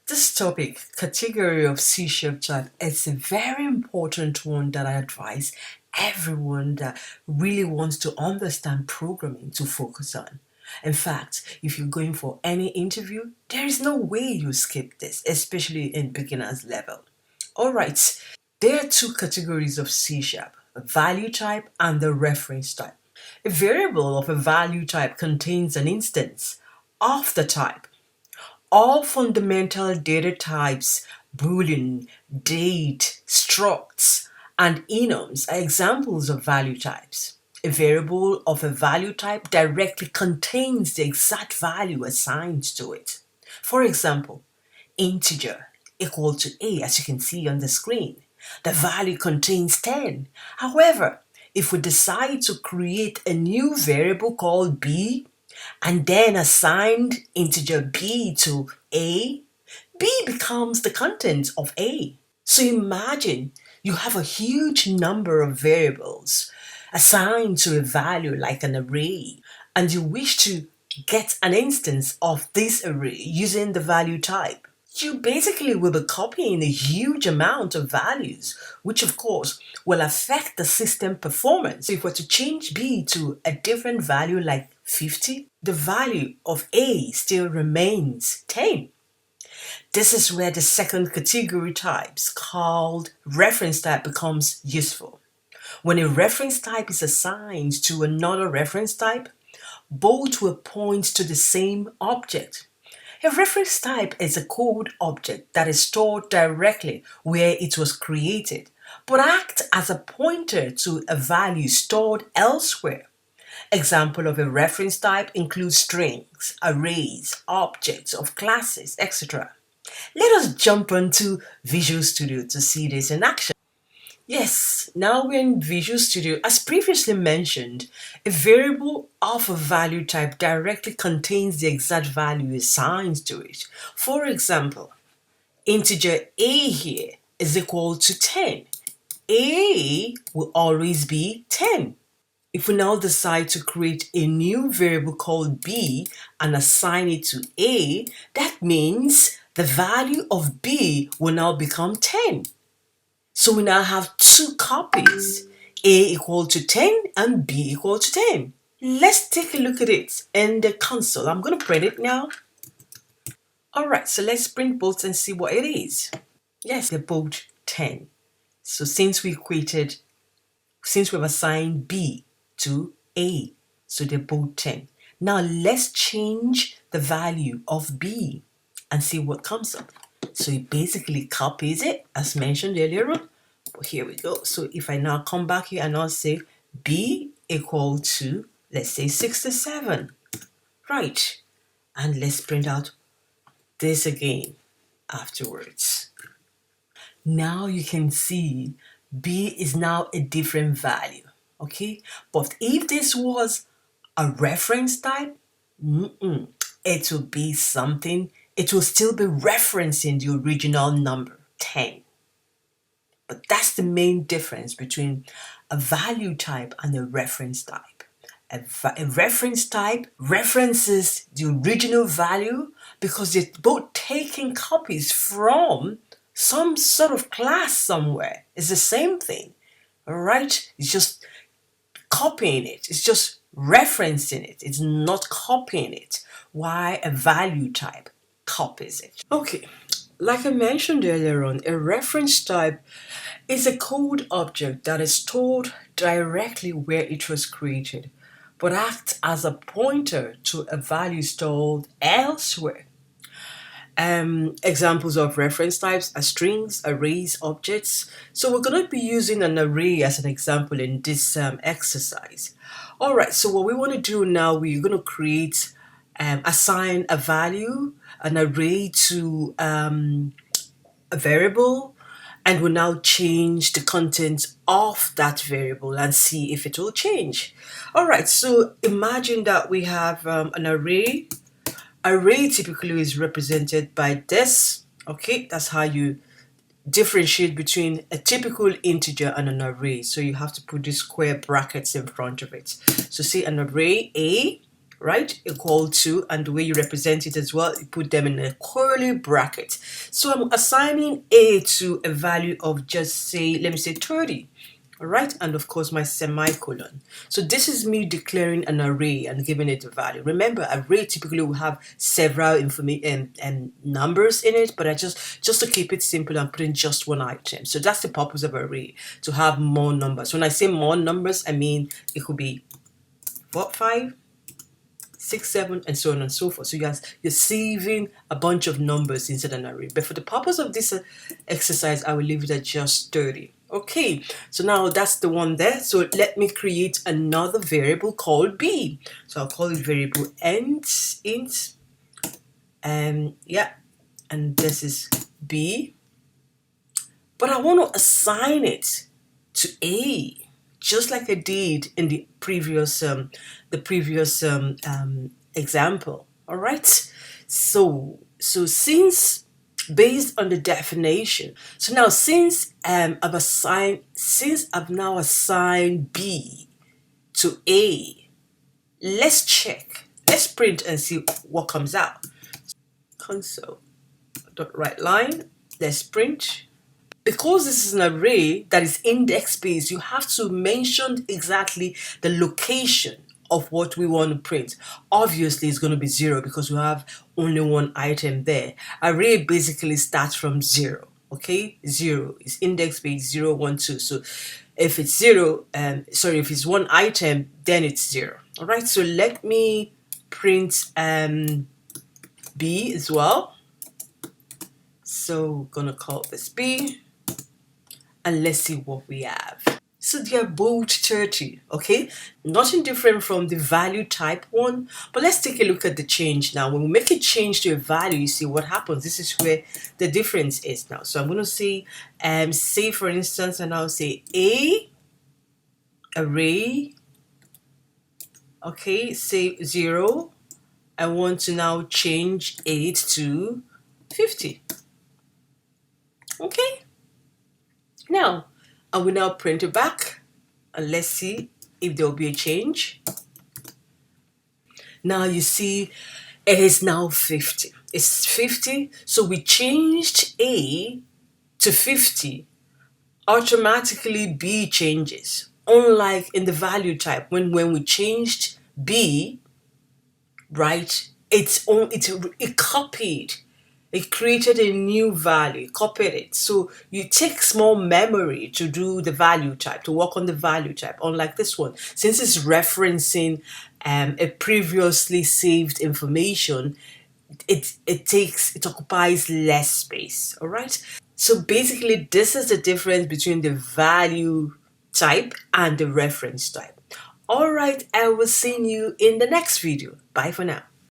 This topic, category of C-shaped type, it's a very important one that I advise everyone that really wants to understand programming to focus on. In fact, if you're going for any interview, there is no way you skip this, especially in beginner's level. All right, there are two categories of C sharp, a value type and the reference type. A variable of a value type contains an instance of the type. All fundamental data types, Boolean, date, structs, and enums are examples of value types. A variable of a value type directly contains the exact value assigned to it. For example, integer equal to a, as you can see on the screen. The value contains 10. However, if we decide to create a new variable called b and then assigned integer b to a, b becomes the content of a. So imagine you have a huge number of variables assigned to a value like an array, and you wish to get an instance of this array using the value type. You basically will be copying a huge amount of values, which of course will affect the system performance. If we're to change b to a different value like 50, the value of a still remains 10. This is where the second category types called reference type becomes useful. When a reference type is assigned to another reference type, both will point to the same object. A reference type is a code object that is stored directly where it was created, but acts as a pointer to a value stored elsewhere. Example of a reference type includes strings, arrays, objects of classes, etc. Let us jump onto Visual Studio to see this in action. Yes, now we're in Visual Studio. As previously mentioned, a variable of a value type directly contains the exact value assigned to it. For example, integer a here is equal to 10. A will always be 10. If we now decide to create a new variable called b and assign it to a, that means the value of b will now become 10. So we now have two copies, a equal to 10 and b equal to 10. Let's take a look at it in the console. I'm going to print it now. All right, so let's print both and see what it is. Yes, they're both 10. So since we've assigned b to a, so they're both 10. Now let's change the value of b and see what comes up. So it basically copies it as mentioned earlier on. But here we go. So if I now come back here and I'll say b equal to, let's say 67. Right. And let's print out this again afterwards. Now you can see b is now a different value. Okay. But if this was a reference type, it will be something, it will still be referencing the original number 10. But that's the main difference between a value type and a reference type. A reference type references the original value because they're both taking copies from some sort of class somewhere. It's the same thing, all right? It's just copying it. It's just referencing it. It's not copying it. Why a value type copies it. Okay, like I mentioned earlier on, a reference type is a code object that is stored directly where it was created, but acts as a pointer to a value stored elsewhere. Examples of reference types are strings, arrays, objects. So we're going to be using an array as an example in this exercise. All right, so what we want to do now, we're going to create, assign a value, an array to a variable, and we'll now change the content of that variable and see if it will change. All right, so imagine that we have an array. Array typically is represented by this. Okay, that's how you differentiate between a typical integer and an array. So you have to put these square brackets in front of it. So say an array A right, equal to, and the way you represent it as well, you put them in a curly bracket. So I'm assigning a to a value of just say, let me say 30. All right, and of course my semicolon. So this is me declaring an array and giving it a value. Remember, array typically will have several information and numbers in it, but I just to keep it simple, I'm putting just one item. So that's the purpose of array, to have more numbers. When I say more numbers, I mean it could be 4, 5, 6, 7, and so on and so forth. So you're saving a bunch of numbers inside an array. But for the purpose of this exercise, I will leave it at just 30. Okay, so now that's the one there. So let me create another variable called b. So I'll call it variable int, and yeah, and this is b. But I want to assign it to a, just like I did in the previous example. All right. So since based on the definition, so now since I've now assigned b to a, let's check. Let's print and see what comes out. Console dot write line. Let's print. Because this is an array that is index based, you have to mention exactly the location of what we want to print. Obviously, it's going to be 0 because we have only one item there. Array basically starts from 0. Okay, 0 is index based, 0, 1, 2. So if it's 0, if it's one item, then it's 0. All right, so let me print b as well. So we're gonna call this b, and let's see what we have. So they are both 30, okay? Nothing different from the value type one, but let's take a look at the change now. When we make a change to a value, you see what happens. This is where the difference is now. So I'm going to say, say for instance, and I'll say a array, okay, say 0. I want to now change 8 to 50. Okay? Now, I will now print it back, and let's see if there will be a change. Now you see it is now 50. It's 50, so we changed A to 50. Automatically B changes. Unlike in the value type, when we changed B, right, it copied. It created a new value, copied it. So it takes more memory to do the value type, to work on the value type, unlike this one. Since it's referencing a previously saved information, it occupies less space. All right. So basically, this is the difference between the value type and the reference type. All right, I will see you in the next video. Bye for now.